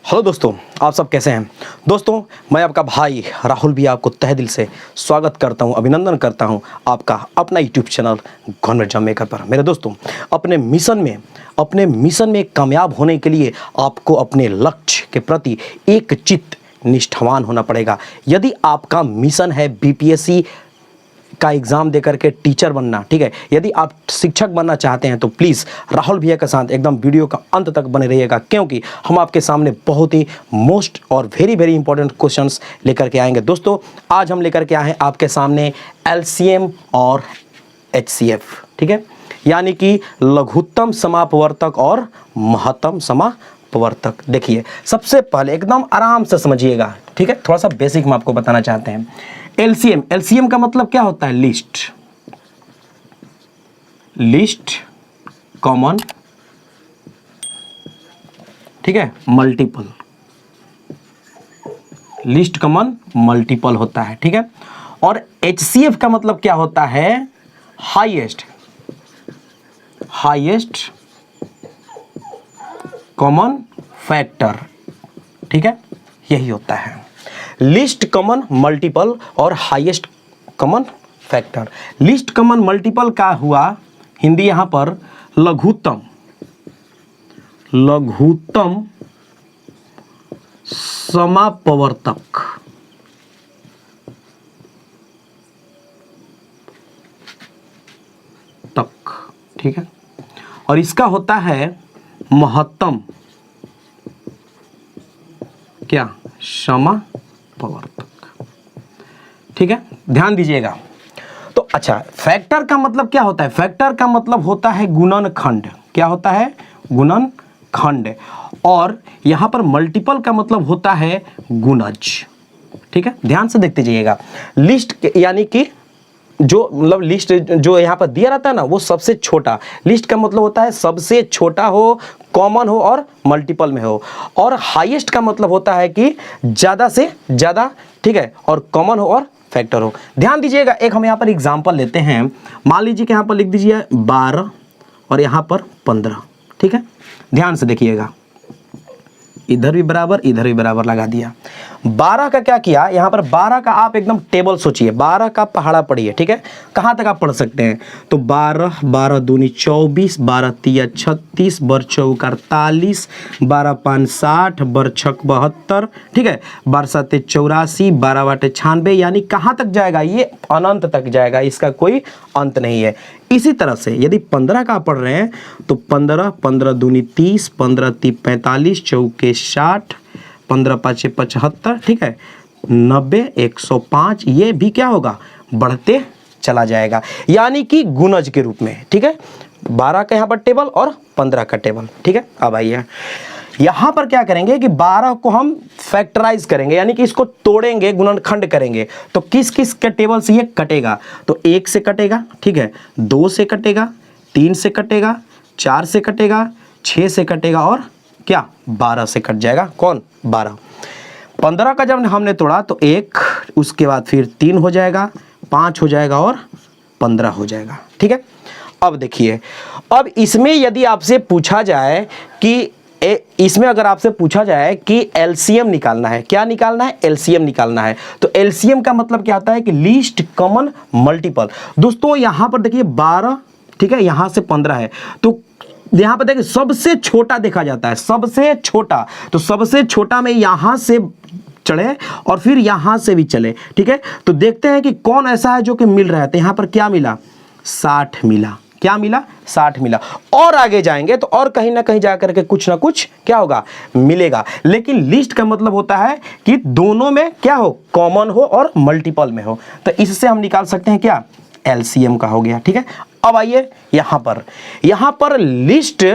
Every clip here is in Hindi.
हेलो दोस्तों, आप सब कैसे हैं। दोस्तों, मैं आपका भाई राहुल भी आपको तहे दिल से स्वागत करता हूं, अभिनंदन करता हूं आपका अपना YouTube channel government job maker पर। मेरे दोस्तों, अपने मिशन में कामयाब होने के लिए आपको अपने लक्ष्य के प्रति एक चित्त निष्ठावान होना पड़ेगा। यदि आपका मिशन है बीपीएससी का एग्ज़ाम देकर के टीचर बनना, ठीक है, यदि आप शिक्षक बनना चाहते हैं तो प्लीज़ राहुल भैया के साथ एकदम वीडियो का अंत तक बने रहिएगा, क्योंकि हम आपके सामने बहुत ही मोस्ट और वेरी वेरी इंपॉर्टेंट क्वेश्चंस लेकर के आएंगे। दोस्तों, आज हम लेकर के आए हैं आपके सामने एलसीएम और एचसीएफ, ठीक है, यानी कि लघुत्तम समापवर्तक और महत्तम समापवर्तक। देखिए, सबसे पहले एकदम आराम से समझिएगा, ठीक है, थोड़ा सा बेसिक हम आपको बताना चाहते हैं। एलसीएम का मतलब क्या होता है? लिस्ट कॉमन, ठीक है, मल्टीपल, लिस्ट कॉमन मल्टीपल होता है, ठीक है। और एचसीएफ का मतलब क्या होता है? हाईएस्ट कॉमन फैक्टर, ठीक है, यही होता है लिस्ट कॉमन मल्टीपल और highest common factor. List common multiple का हुआ हिंदी यहां पर लघुत्तम समापवर्तक, ठीक है, और इसका होता है महत्तम क्या? समापवर्तक, ठीक है, ध्यान दीजिएगा। तो अच्छा, फैक्टर का मतलब क्या होता है? फैक्टर का मतलब होता है गुणनखंड। क्या होता है? गुणनखंड। और यहां पर मल्टीपल का मतलब होता है गुणज, ठीक है, ध्यान से देखते जाइएगा। लिस्ट यानी कि जो मतलब लिस्ट जो यहाँ पर दिया रहता है ना, वो सबसे छोटा। लिस्ट का मतलब होता है सबसे छोटा हो, कॉमन हो और मल्टीपल में हो। और हाईएस्ट का मतलब होता है कि ज़्यादा से ज़्यादा, ठीक है, और कॉमन हो और फैक्टर हो। ध्यान दीजिएगा, एक हम यहाँ पर एग्जांपल लेते हैं। मान लीजिए कि यहाँ पर लिख दीजिए 12 और यहाँ पर 15, ठीक है, ध्यान से देखिएगा, इधर भी बराबर लगा दिया। 12 का क्या किया? यहाँ पर 12 का आप एकदम टेबल सोचिए, 12 का पहाड़ा पढ़िए, ठीक है, कहाँ तक आप पढ़ सकते हैं? तो 12 दूनी 24, 12 तिया 36, बर चौक 48, 12 पाँच 60, बर छक 72, ठीक है, 12 साते 84, 12 बाटे 96, यानी कहाँ तक जाएगा? ये अनंत तक जाएगा, इसका कोई अंत नहीं है। इसी तरह से यदि 15 का पढ़ रहे हैं तो 15 दूनी 30, 15 ती 45, चौके 60, 15 पाँचे 75, ठीक है, 90, 105, ये भी क्या होगा? बढ़ते चला जाएगा, यानी कि गुणज के रूप में, ठीक है। 12 का यहाँ पर टेबल और 15 का टेबल, ठीक है। अब आइए यहाँ पर क्या करेंगे कि 12 को हम फैक्टराइज करेंगे, यानी कि इसको तोड़ेंगे, गुणनखंड करेंगे। तो किस किस के टेबल से ये कटेगा? तो 1 से कटेगा, ठीक है, 2 से कटेगा, 3 से कटेगा, 4 से कटेगा, 6 से कटेगा और क्या? 12 से कट जाएगा। कौन? 12। 15 का जब हमने तोड़ा तो 1, उसके बाद फिर 3 हो जाएगा, 5 हो जाएगा और 15 हो जाएगा, ठीक है। अब देखिए, अब इसमें यदि आपसे पूछा जाए कि इसमें अगर आपसे पूछा जाए कि एलसीएम निकालना है, क्या निकालना है? एलसीएम निकालना है। तो एलसीएम का मतलब क्या होता है? कि लीस्ट कॉमन मल्टीपल। दोस्तों, यहां पर देखिए 12, ठीक है, यहां से 15 है, तो यहां पर देखिए सबसे छोटा देखा जाता है, सबसे छोटा। तो सबसे छोटा में यहां से चढ़े और फिर यहां से भी चले, ठीक है। तो देखते हैं कि कौन ऐसा है जो कि मिल रहा है। तो यहां पर क्या मिला? 60 मिला। क्या मिला? 60 मिला। और आगे जाएंगे तो और कहीं ना कहीं जाकर के कुछ ना कुछ क्या होगा? मिलेगा। लेकिन लिस्ट का मतलब होता है कि दोनों में क्या हो? कॉमन हो और मल्टीपल में हो। तो इससे हम निकाल सकते हैं क्या? एलसीएम का हो गया, ठीक है। अब आइए यहां पर लिस्ट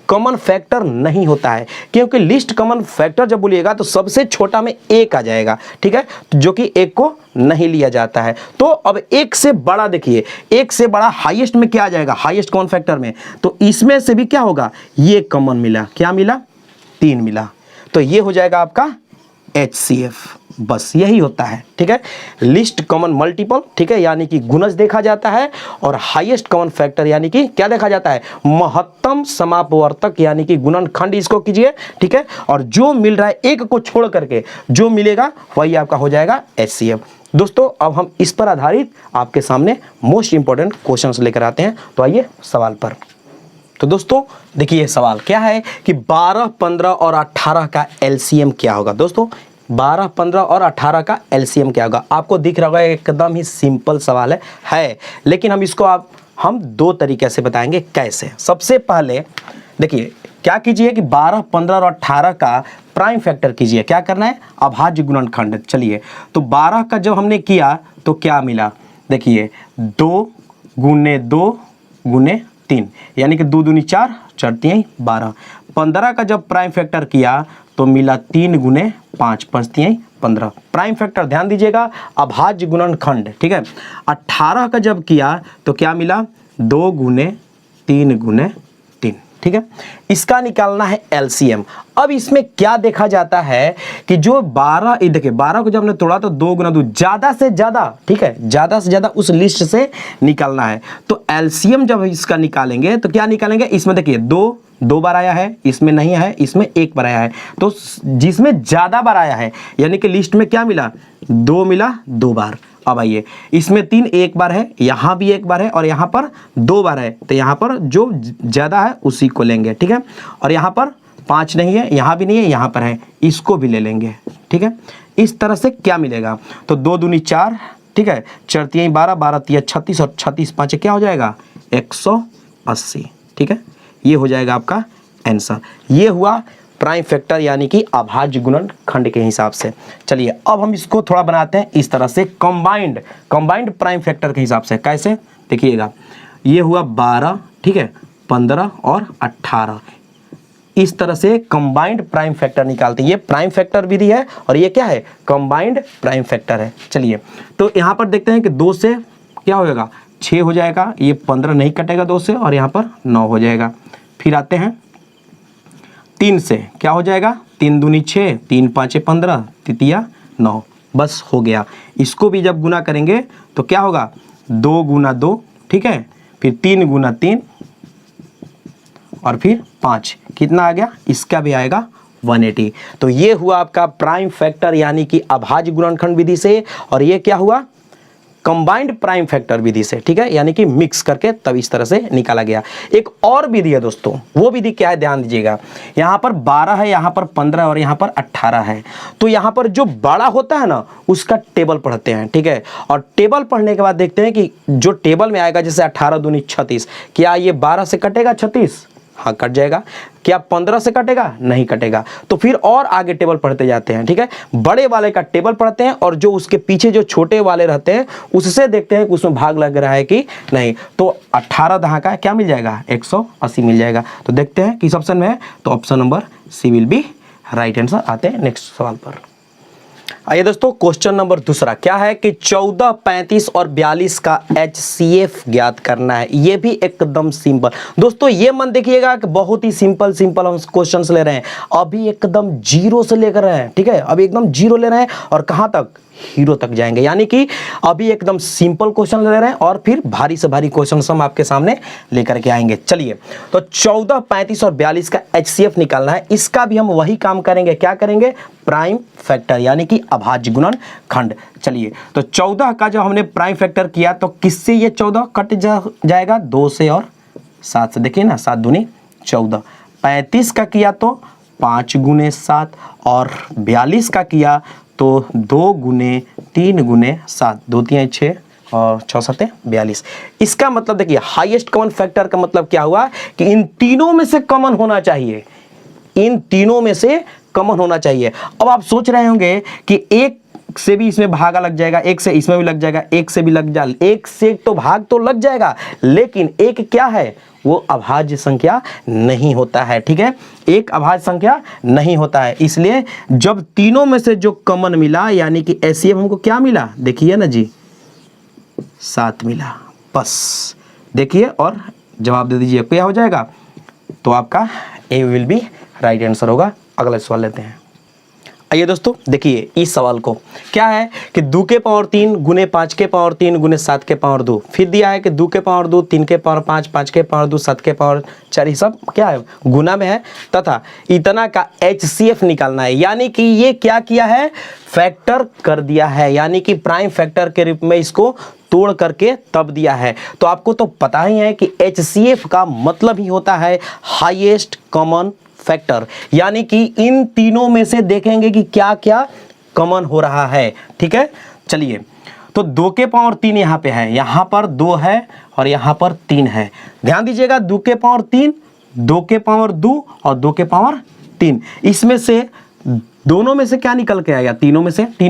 कॉमन फैक्टर नहीं होता है, क्योंकि लिस्ट कॉमन फैक्टर जब बोलिएगा तो सबसे छोटा में 1 आ जाएगा, ठीक है, जो कि 1 को नहीं लिया जाता है। तो अब 1 से बड़ा देखिए, 1 से बड़ा हाईएस्ट में क्या आ जाएगा? हाईएस्ट कॉमन फैक्टर में। तो इसमें से भी क्या होगा? ये कॉमन मिला। क्या मिला? 3 मिला। तो ये हो जाएगा आपका HCF, बस यही होता है। ठीक है, लिस्ट कॉमन मल्टीपल, ठीक है, यानी कि गुणज देखा जाता है, और हाईएस्ट कॉमन फैक्टर यानी कि क्या देखा जाता है, महत्तम समापवर्तक यानी कि गुणनखंड इसको कीजिए। ठीक है, और जो मिल रहा है एक को छोड़ करके जो मिलेगा वही आपका हो जाएगा HCF। दोस्तों अब हम इस पर आधारित आपके सामने मोस्ट इंपॉर्टेंट क्वेश्चंस लेकर आते हैं। तो आइए सवाल पर। तो दोस्तों देखिए सवाल क्या है कि 12, 15 और 18 का LCM क्या होगा। दोस्तों 12, 15 और 18 का LCM क्या होगा, आपको दिख रहा होगा एकदम ही सिंपल सवाल है, लेकिन हम इसको हम दो तरीके से बताएंगे कैसे। सबसे पहले देखिए क्या कीजिए कि 12, 15 और 18 का प्राइम फैक्टर कीजिए। क्या करना है, अभाज्य गुणनखंड। चलिए तो 12 का जब हमने किया तो क्या मिला, देखिए 2 गुने 2 गुने 3 यानी कि 2 दूनी 4, 4 तिहाई 12। 15 का जब प्राइम फैक्टर किया तो मिला 3 गुने 5, 5 तिहाई 15। प्राइम फैक्टर ध्यान दीजिएगा, अभाज्य गुणनखंड। ठीक है, 18 का जब किया तो क्या मिला, 2 गुने 3 गुने 3। ठीक है, इसका निकालना है LCM। अब इसमें क्या देखा जाता है कि जो 12, देखिए 12 को जब हमने तोड़ा तो 2 गुना 2, ज्यादा से ज्यादा, ठीक है, ज्यादा से ज्यादा उस लिस्ट से निकालना है। तो LCM जब इसका निकालेंगे तो क्या निकालेंगे, इसमें देखिए 2 बार आया है, इसमें नहीं है, इसमें 1 बार आया है। तो जिसमें ज्यादा बार आया है यानी कि लिस्ट में क्या मिला, 2 मिला 2 बार। अब आइए इसमें 3 1 बार है, यहाँ भी 1 बार है, और यहाँ पर 2 बार है, तो यहाँ पर जो ज़्यादा है उसी को लेंगे। ठीक है, और यहाँ पर 5 नहीं है, यहाँ भी नहीं है, यहाँ पर है, इसको भी ले लेंगे। ठीक है, इस तरह से क्या मिलेगा, तो 2 दूनी 4, ठीक है, 4 तिहाई 12, 12 तिहाई 36 और 36 5 क्या हो जाएगा 180। ठीक है, ये हो जाएगा आपका आंसर। ये हुआ प्राइम फैक्टर यानी कि अभाज्य गुणनखंड के हिसाब से। चलिए अब हम इसको थोड़ा बनाते हैं इस तरह से, कंबाइंड प्राइम फैक्टर के हिसाब से। कैसे देखिएगा, ये हुआ 12, ठीक है, 15 और 18, इस तरह से कंबाइंड प्राइम फैक्टर निकालते हैं। ये प्राइम फैक्टर विधि है और ये क्या है, कंबाइंड प्राइम फैक्टर है। चलिए तो यहाँ पर देखते हैं कि 2 से क्या हो जाएगा, 6 हो जाएगा, ये 15 नहीं कटेगा 2 से, और यहाँ पर 9 हो जाएगा। फिर आते हैं 3 से, क्या हो जाएगा, 3 दूनी 6, 3 5 15, तितिया 9, बस हो गया। इसको भी जब गुना करेंगे तो क्या होगा, 2 गुना 2, ठीक है, फिर 3 गुना 3 और फिर 5, कितना आ गया, इसका भी आएगा 180। तो ये हुआ आपका प्राइम फैक्टर यानी कि अभाज्य गुणनखंड विधि से, और ये क्या हुआ, कंबाइंड प्राइम फैक्टर विधि से। ठीक है, यानी कि मिक्स करके तब इस तरह से निकाला गया। एक और विधि है दोस्तों, वो विधि क्या है, ध्यान दीजिएगा। यहाँ पर 12 है, यहाँ पर 15 और यहाँ पर 18 है। तो यहाँ पर जो बड़ा होता है ना उसका टेबल पढ़ते हैं। ठीक है, और टेबल पढ़ने के बाद देखते हैं कि जो टेबल में आएगा, जैसे 18 दूनी 36, क्या ये 12 से कटेगा 36, हाँ कट जाएगा। क्या 15 से कटेगा, नहीं कटेगा। तो फिर और आगे टेबल पढ़ते जाते हैं। ठीक है, बड़े वाले का टेबल पढ़ते हैं और जो उसके पीछे जो छोटे वाले रहते हैं उससे देखते हैं कि उसमें भाग लग रहा है कि नहीं। तो 18 दहा का क्या मिल जाएगा, 180 मिल जाएगा। तो देखते हैं किस ऑप्शन में है, तो option number C will be right answer. आते हैं नेक्स्ट सवाल पर। आइए दोस्तों क्वेश्चन नंबर दूसरा क्या है कि 14, 35 और 42 का HCF ज्ञात करना है। ये भी एकदम सिंपल दोस्तों, ये मन देखिएगा कि बहुत ही सिंपल हम क्वेश्चंस ले रहे हैं। अभी एकदम जीरो से लेकर रहे हैं। ठीक है, अभी एकदम जीरो ले रहे हैं और कहां तक, हीरो तक जाएंगे। यानी कि अभी एकदम सिंपल क्वेश्चन ले रहे हैं और फिर भारी से भारी क्वेश्चन हम आपके सामने लेकर के आएंगे। चलिए तो 14, 35 और 42 का HCF निकालना है। इसका भी हम वही काम करेंगे, क्या करेंगे, प्राइम फैक्टर यानी कि अभाज्य गुणनखंड। चलिए तो 14 का जब हमने प्राइम फैक्टर किया तो किससे ये 14 कट जाएगा, 2 से और 7 से। देखिए ना, 7 दूनी 14। 35 का किया तो 5 गुने 7 और 42 का किया तो 2 गुने 3 गुने 7, 2 तिहाई 6 और 6 7 42। इसका मतलब देखिए हाईएस्ट कॉमन फैक्टर का मतलब क्या हुआ कि इन तीनों में से कॉमन होना चाहिए, इन तीनों में से कॉमन होना चाहिए। अब आप सोच रहे होंगे कि एक से भी इसमें भागा लग जाएगा, एक से इसमें भी लग जाएगा, एक से भी लग जाएगा, एक से तो भाग तो लग जाएगा, लेकिन एक क्या है, वो अभाज्य संख्या नहीं होता है। ठीक है, एक अभाज्य संख्या नहीं होता है। इसलिए जब तीनों में से जो कॉमन मिला यानी कि HCF हमको क्या मिला, देखिए ना जी, 7 मिला। बस देखिए और जवाब दे दीजिए, क्या हो जाएगा, तो आपका ए विल बी राइट आंसर होगा। अगला सवाल लेते हैं। आइए दोस्तों देखिए इस सवाल को, क्या है कि 2 के पावर 3 गुने 5 के पावर 3 गुने 7 के पावर 2, फिर दिया है कि 2 के पावर 2 3 के पावर 5 5 के पावर 2 7 के पावर 4, ये सब क्या है गुना में है, तथा इतना का HCF निकालना है। यानी कि ये क्या किया है, फैक्टर कर दिया है, यानी कि प्राइम फैक्टर के रूप में इसको तोड़ करके तब दिया है। तो आपको तो पता ही है कि HCF का मतलब ही होता है हाईएस्ट कॉमन फैक्टर, यानी कि इन तीनों में से देखेंगे कि क्या क्या कॉमन हो रहा है। ठीक है, चलिए तो 2 के पावर 3 यहाँ पे है, यहाँ पर 2 है और यहाँ पर 3 है। ध्यान दीजिएगा 2 के पावर 3, 2 के पावर 2 और 2 के पावर 3, इसमें से दोनों में से क्या निकल के आ गया, तीनों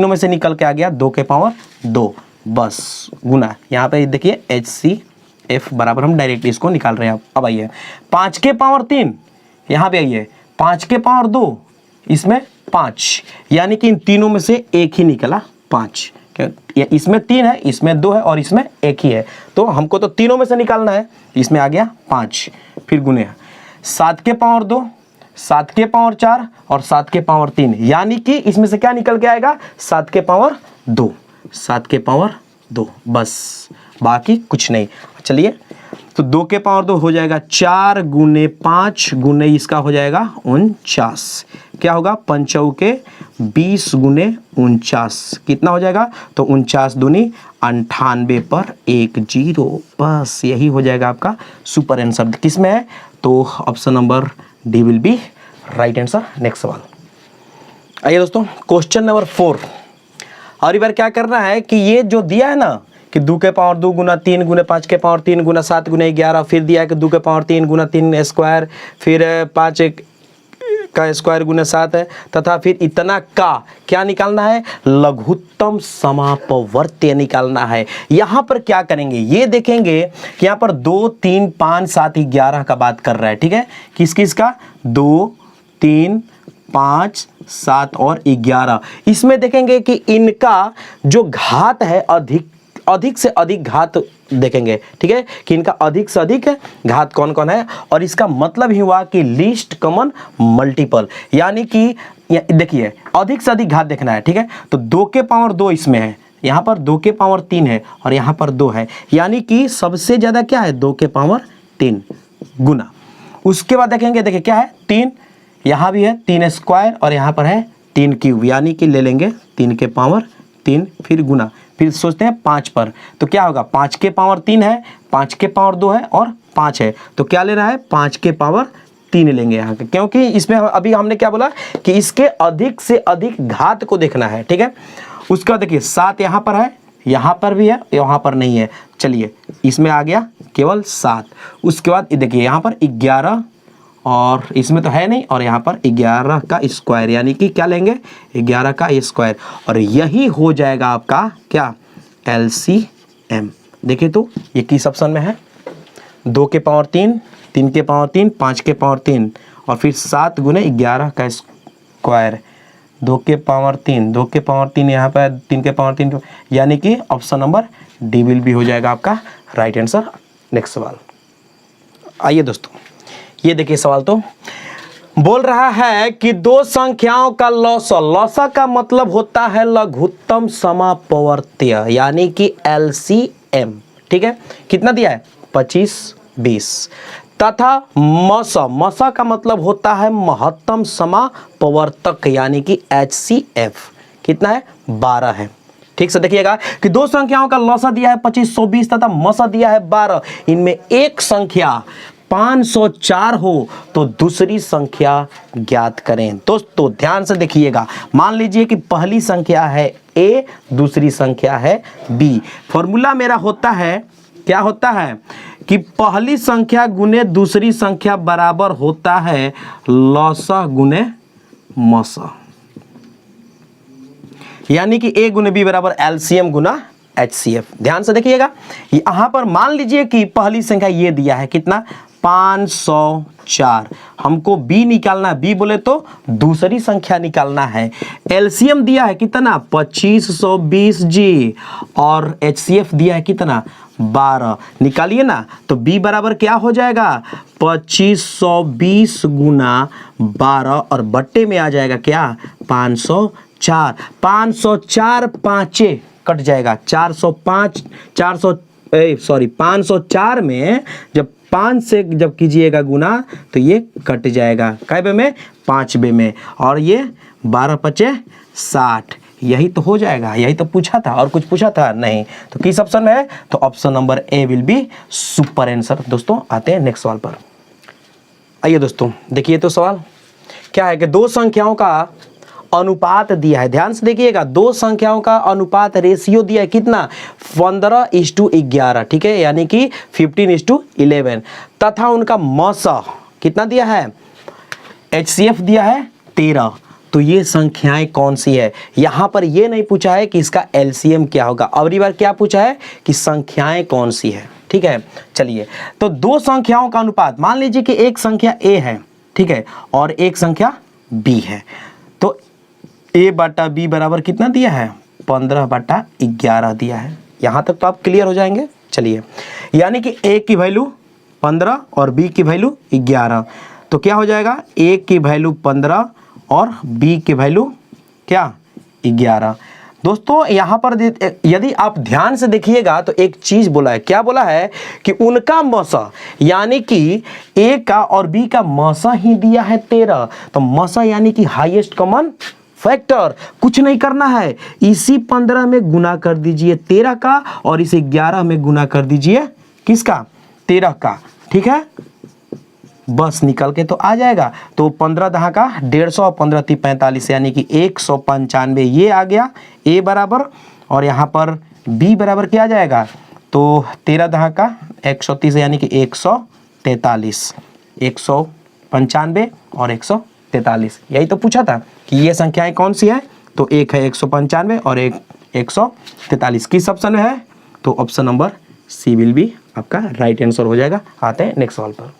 में से निकल के आ गया 2 के पावर 2, बस गुना। यहाँ पे देखिए HCF बराबर हम डायरेक्टली इसको निकाल रहे हैं। अब आइए 5 के पावर 3, यहाँ पे आइए 5 के पावर 2, इसमें 5, यानी कि इन तीनों में से एक ही निकला 5। इसमें 3 है, इसमें 2 है और इसमें 1 ही है, तो हमको तो तीनों में से निकालना है, इसमें आ गया 5। फिर गुने 7 के पावर 2, 7 के पावर 4 और 7 के पावर 3, यानी कि इसमें से क्या निकल के आएगा 7 के पावर 2, 7 के पावर 2, बस बाकी कुछ नहीं। चलिए तो 2 के पावर 2 हो जाएगा 4 गुने 5 गुने इसका हो जाएगा 49, क्या होगा 5 के 20 गुने 49, कितना हो जाएगा, तो 49 दूनी 98 पर 1 0, बस यही हो जाएगा आपका सुपर आंसर। किस में है, तो option number D will be right answer. Next सवाल आइए दोस्तों, क्वेश्चन नंबर 4। और एक बार क्या करना है कि ये जो दिया है ना कि 2 के पावर 2 गुना 3 गुने 5 के पावर 3 गुना 7 गुने 11, फिर दिया है कि 2 के पावर 3 गुना 3 स्क्वायर, फिर 5 का स्क्वायर गुना 7 है, तथा फिर इतना का क्या निकालना है, लघुत्तम समापवर्त्य निकालना है। यहाँ पर क्या करेंगे ये देखेंगे कि यहाँ पर 2 3 5 7 11 का बात कर रहा है। ठीक है, किस किस का, 2 3 5 7 और 11, इसमें देखेंगे कि इनका जो घात है अधिक से अधिक घात देखेंगे। ठीक है, कि इनका अधिक से अधिक घात कौन कौन है, और इसका मतलब ही हुआ कि लीस्ट कॉमन मल्टीपल, यानी कि देखिए अधिक से अधिक घात देखना है। ठीक है, तो 2 के पावर 2 इसमें है, यहाँ पर 2 के पावर 3 है और यहाँ पर 2 है, यानी कि सबसे ज़्यादा क्या है 2 के पावर 3 गुना। उसके बाद देखेंगे, देखिए क्या है 3, यहाँ भी है 3 स्क्वायर और यहाँ पर है 3 क्यूब, यानी कि ले लेंगे 3 के पावर 3, फिर गुना, फिर सोचते हैं 5 पर, तो क्या होगा 5 के पावर 3 है, 5 के पावर 2 है और 5 है, तो क्या लेना है 5 के पावर 3 लेंगे यहाँ के, क्योंकि इसमें अभी हमने क्या बोला कि इसके अधिक से अधिक घात को देखना है। ठीक है, उसके बाद देखिए 7 यहाँ पर है, यहाँ पर भी है, यहाँ पर नहीं है, चलिए इसमें आ गया केवल 7। उसके बाद देखिए यहाँ पर 11 और इसमें तो है नहीं, और यहाँ पर 11 का स्क्वायर, यानी कि क्या लेंगे 11 का स्क्वायर, और यही हो जाएगा आपका क्या LCM। देखिए तो ये किस ऑप्शन में है, 2 के पावर 3, 3 के पावर 3, 5 के पावर 3 और फिर 7 गुने 11 का स्क्वायर, 2 के पावर 3, 2 के पावर 3 यहाँ पर 3 के पावर 3, यानी कि ऑप्शन नंबर डी विल भी हो जाएगा आपका राइट आंसर। नेक्स्ट सवाल आइए दोस्तों, ये देखिए सवाल तो बोल रहा है कि दो संख्याओं का लौसा का मतलब होता है लघुत्तम समापवर्त्य, यानी कि LCM। ठीक है, कितना दिया है 25 20, तथा मसा का मतलब होता है महत्तम समापवर्तक, यानी कि HCF, कितना है 12 है। ठीक से देखिएगा कि दो संख्याओं का लौसा दिया है 25 120 तथा मसा दिया है 12, इनमें एक संख्या 504 हो तो दूसरी संख्या ज्ञात करें। दोस्तों ध्यान से देखिएगा, मान लीजिए कि पहली संख्या है A, दूसरी संख्या है B। फॉर्मूला मेरा होता है, क्या होता है कि पहली संख्या गुने दूसरी संख्या बराबर होता है लौसा गुने मसा, यानी कि A गुने B बराबर LCM गुना HCF। ध्यान से देखिएगा, यहां पर मान लीजिए कि पहली संख्या ये दिया है कितना 504, हमको B निकालना है, B बोले तो दूसरी संख्या निकालना है। LCM दिया है कितना 2520G और HCF दिया है कितना 12, निकालिए ना, तो B बराबर क्या हो जाएगा 2520 गुना 12 और बट्टे में आ जाएगा क्या 504, 504 पाँचे कट जाएगा, 504 में जब 5 से जब कीजिएगा गुना तो ये कट जाएगा कै बे में, 5 बे में, और ये 12 पचे 60, यही तो हो जाएगा। यही तो पूछा था, और कुछ पूछा था नहीं। तो किस ऑप्शन में है, तो option number A will be super answer. दोस्तों आते हैं नेक्स्ट सवाल पर। आइए दोस्तों देखिए, तो सवाल क्या है कि दो संख्याओं का अनुपात दिया है, ध्यान से देखिएगा, दो संख्याओं का अनुपात रेशियो दिया है कितना, 15:11, ठीक है, यानी कि 15:11, तथा उनका मसा कितना दिया है, HCF दिया है 13। तो ये संख्याएं कौन सी है, यहां पर ये नहीं पूछा है कि इसका LCM क्या होगा, अगली बार क्या पूछा है कि संख्याएं कौन सी है, ठीक है। चलिए, तो दो संख्याओं का अनुपात, मान लीजिए कि एक संख्या A है, ठीक है, और एक संख्या B है, तो A/B बराबर कितना दिया है, 15/11 दिया है। यहां तक तो आप क्लियर हो जाएंगे। चलिए, यानी कि A की वैल्यू 15 और B की वैल्यू 11, तो क्या हो जाएगा, A की वैल्यू 15 और B की वैल्यू क्या, 11। दोस्तों यहाँ पर यदि आप ध्यान से देखिएगा तो एक चीज बोला है, क्या बोला है कि उनका मसा, यानी कि A का और B का मसा ही दिया है 13, तो मसा यानी कि हाईएस्ट कॉमन फैक्टर, कुछ नहीं करना है, इसी 15 में गुना कर दीजिए 13 का, और इसे 11 में गुना कर दीजिए किसका, 13 का, ठीक है, बस निकल के तो आ जाएगा। तो 15 दहा का 150 और 15 × 45, यानी कि 195 ये आ गया A बराबर, और यहाँ पर B बराबर क्या आ जाएगा, तो 13 दहा का 130 यानी कि 143, 195 और 143, यही तो पूछा था कि ये संख्याएं कौन सी है, तो एक है 195 और एक 143। किस ऑप्शन में है, तो option number C will be आपका राइट आंसर हो जाएगा। आते हैं नेक्स्ट सवाल पर।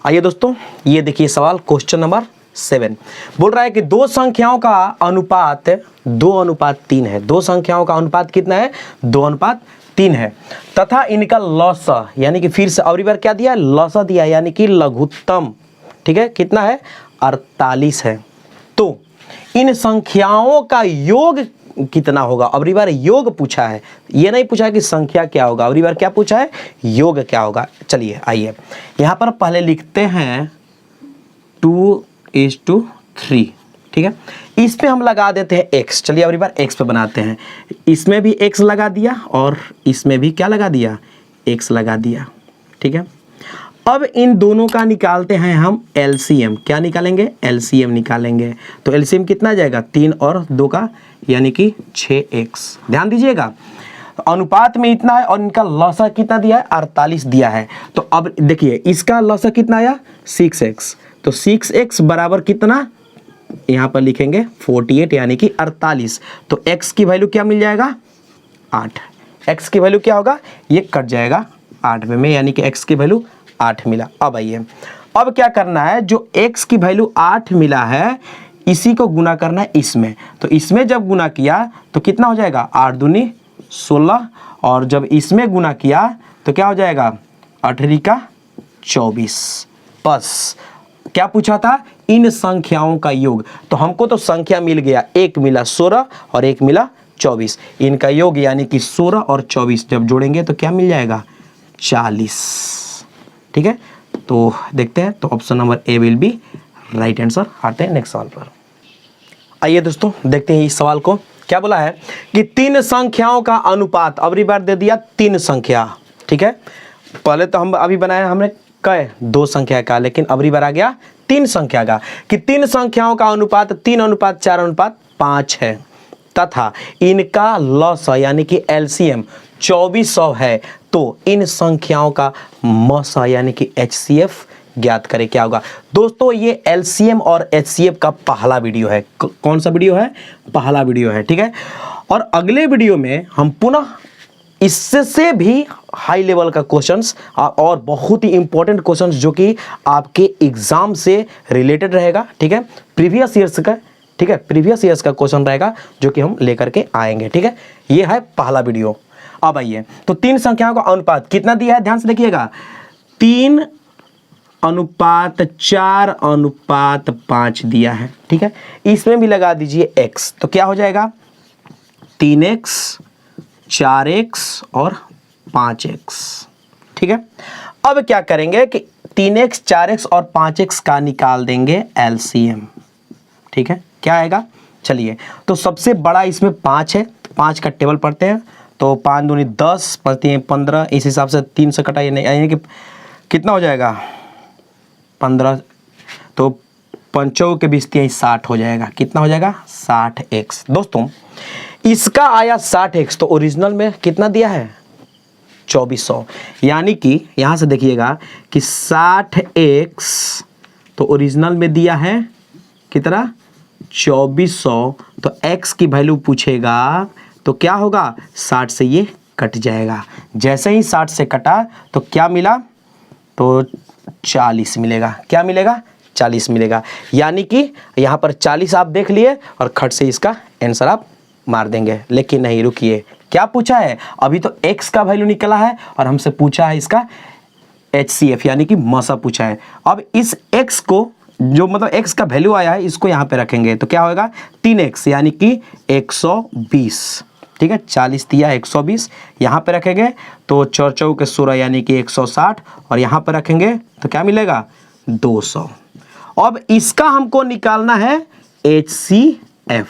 आइए दोस्तों, ये देखिए सवाल क्वेश्चन नंबर 7 बोल रहा है कि दो संख्याओं का अनुपात 2:3 है। दो संख्याओं का अनुपात कितना है, 2:3 है, तथा इनका लसा, यानी कि फिर से अगली बार क्या दिया, लसा दिया, यानी कि लघुत्तम, ठीक है, कितना है, 48 है। तो इन संख्याओं का योग कितना होगा, अगली बार योग पूछा है, ये नहीं पूछा है कि संख्या क्या होगा, अगली बार क्या पूछा है, योग क्या होगा। चलिए आइए, यहां पर पहले लिखते हैं 2:3, ठीक है, इस पे हम लगा देते हैं x। चलिए अगली बार x पे बनाते हैं, इसमें भी x लगा दिया और इसमें भी क्या लगा दिया, x लगा दिया, ठीक है। अब इन दोनों का निकालते हैं हम LCM, क्या निकालेंगे, LCM निकालेंगे, तो LCM कितना आ जाएगा, 3 और 2 का, यानी कि 6x। ध्यान दीजिएगा, तो अनुपात में इतना है और इनका लसा कितना दिया है, 48 दिया है। तो अब देखिए इसका लसा कितना आया, 6x, तो 6x बराबर कितना, यहाँ पर लिखेंगे 48 यानी कि 48, तो x की वैल्यू क्या मिल जाएगा, 8। x की वैल्यू क्या होगा, ये कट जाएगा 8 में, यानी कि x की वैल्यू 8 मिला। अब आइए, अब क्या करना है, जो x की वैल्यू 8 मिला है इसी को गुना करना है इसमें, तो इसमें जब गुना किया तो कितना हो जाएगा, 8 दूनी 16, और जब इसमें गुना किया तो क्या हो जाएगा, 8 का 24। बस क्या पूछा था, इन संख्याओं का योग, तो हमको तो संख्या मिल गया, एक मिला 16 और एक मिला 24, इनका योग यानी कि 16 और 24 जब जोड़ेंगे तो क्या मिल जाएगा, 40, ठीक है। तो देखते हैं, तो option number A will be right answer. आते हैं नेक्स्ट सवाल पर। आइए दोस्तों देखते हैं इस सवाल को, क्या बोला है कि 3 संख्याओं का अनुपात, अगली बार दे दिया 3 संख्या, ठीक है, पहले तो हम अभी बनाया हमने कै 2 संख्या का, लेकिन अगली बार आ गया 3 संख्या का, कि 3 संख्याओं का अनुपात 3:4:5 है, तथा इनका लसा यानी कि LCM 2400 है। तो इन संख्याओं का मसा यानी कि HCF ज्ञात करें, क्या होगा। दोस्तों ये LCM और HCF का पहला वीडियो है, कौन सा वीडियो है, पहला वीडियो है, ठीक है। और अगले वीडियो में हम पुनः इससे भी हाई लेवल का क्वेश्चंस और बहुत ही इंपॉर्टेंट क्वेश्चंस जो कि आपके एग्जाम से रिलेटेड रहेगा, ठीक है, प्रीवियस ईयर्स का, ठीक है, प्रीवियस ईयर्स का क्वेश्चन रहेगा जो कि हम लेकर के आएंगे, ठीक है। ये है पहला वीडियो। अब आइए, तो 3 संख्याओं का अनुपात कितना दिया है, ध्यान से देखिएगा, 3 अनुपात 4:5 दिया है, ठीक है। इसमें भी लगा दीजिए x, तो क्या हो जाएगा 3x, 4x और 5x, ठीक है। अब क्या करेंगे कि 3x, 4x और 5x का निकाल देंगे LCM, ठीक है। क्या आएगा, चलिए तो सबसे बड़ा इसमें 5 है, 5 का टेबल पढ़ते हैं। तो 5 दूनी 10, 5 15, इस हिसाब से 3 से कटाइए नहीं, यानी कि कितना हो जाएगा 15, तो 5 के 20 60 हो जाएगा। कितना हो जाएगा 60x। दोस्तों इसका आया 60x, तो ओरिजिनल में कितना दिया है 2400, यानी कि यहाँ से देखिएगा कि 60x तो ओरिजिनल में दिया है कितना 2400, तो x की वैल्यू पूछेगा तो क्या होगा 60 से ये कट जाएगा। जैसे ही 60 से कटा तो क्या मिला, तो 40 मिलेगा। क्या मिलेगा 40 मिलेगा, यानी कि यहाँ पर 40 आप देख लिए और खट से इसका आंसर आप मार देंगे। लेकिन नहीं, रुकिए, क्या पूछा है, अभी तो x का वैल्यू निकला है और हमसे पूछा है इसका HCF यानी कि मसा पूछा है। अब इस x को जो मतलब x का वैल्यू आया है इसको यहाँ पे रखेंगे तो क्या होगा 3x यानी कि 120, ठीक है। 40 दिया 120 यहाँ पे रखेंगे तो 4 4 के 16 यानी कि 160 और यहाँ पे रखेंगे तो क्या मिलेगा 200। अब इसका हमको निकालना है HCF।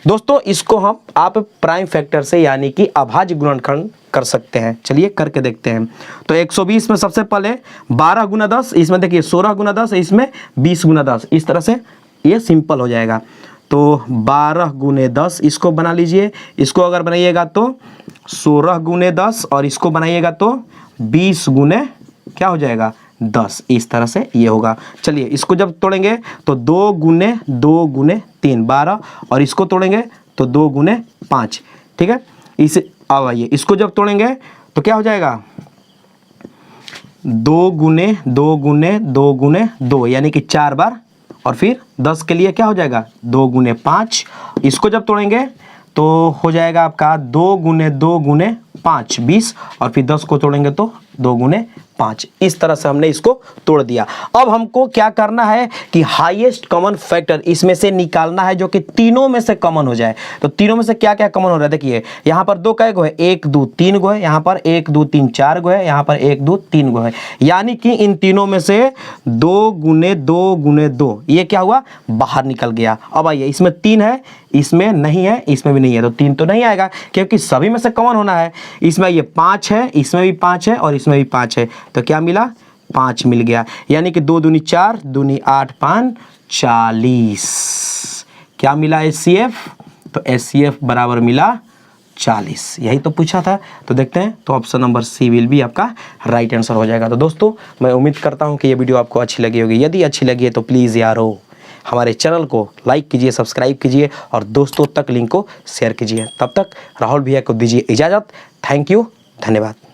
दोस्तों इसको हम आप प्राइम फैक्टर से यानी कि अभाज्य गुणनखंड कर सकते हैं। चलिए करके देखते हैं। तो 120 में सबसे पहले 12 गुना 10, इसमें देखिए 16 गुना 10, इसमें 20 गुना 10, इस तरह से ये सिंपल हो जाएगा। तो 12 गुने 10 इसको बना लीजिए, इसको अगर बनाइएगा तो 16 गुने 10 और इसको बनाइएगा तो 20 गुने क्या हो जाएगा 10, इस तरह से ये होगा। चलिए इसको जब तोड़ेंगे तो 2 गुने 2 गुने 3 12 और इसको तोड़ेंगे तो 2 गुने 5, ठीक है। इसे अब आइए इसको जब तोड़ेंगे तो क्या हो जाएगा 2 गुने 2 गुने 2 गुने 2 यानी कि 4 बार, और फिर 10 के लिए क्या हो जाएगा 2 गुने 5। इसको जब तोड़ेंगे तो हो जाएगा आपका 2 गुने 2 गुने 5 20 और फिर 10 को तोड़ेंगे तो 2 गुने 5। इस तरह से हमने इसको तोड़ दिया। अब हमको क्या करना है कि हाईएस्ट कॉमन फैक्टर इसमें से निकालना है जो कि तीनों में से कॉमन हो जाए। तो तीनों में से क्या क्या कॉमन हो रहा है, देखिए यहाँ पर 2 कै गो है 1 2 3 गो है, यहाँ पर 1 2 3 4 गो है, यहाँ पर 1 2 3 गो है, यानी कि इन तीनों में से 2 गुने 2 गुने 2 ये क्या हुआ बाहर निकल गया। अब आइए इसमें 3 है, इसमें नहीं है, इसमें भी नहीं है, तो 3 तो नहीं आएगा क्योंकि सभी में से कॉमन होना है। इसमें ये 5 है, इसमें भी 5 है और इसमें भी 5 है, तो क्या मिला 5 मिल गया, यानी कि 2 दूनी 4 दूनी 8 5 40। क्या मिला HCF, तो HCF बराबर मिला 40। यही तो पूछा था। तो देखते हैं, तो ऑप्शन नंबर सी विल भी आपका राइट आंसर हो जाएगा। तो दोस्तों मैं उम्मीद करता हूं कि ये वीडियो आपको अच्छी लगी होगी। यदि अच्छी लगी है तो प्लीज़ यारो हमारे चैनल को लाइक कीजिए, सब्सक्राइब कीजिए और दोस्तों तक लिंक को शेयर कीजिए। तब तक राहुल भैया को दीजिए इजाज़त। थैंक यू, धन्यवाद।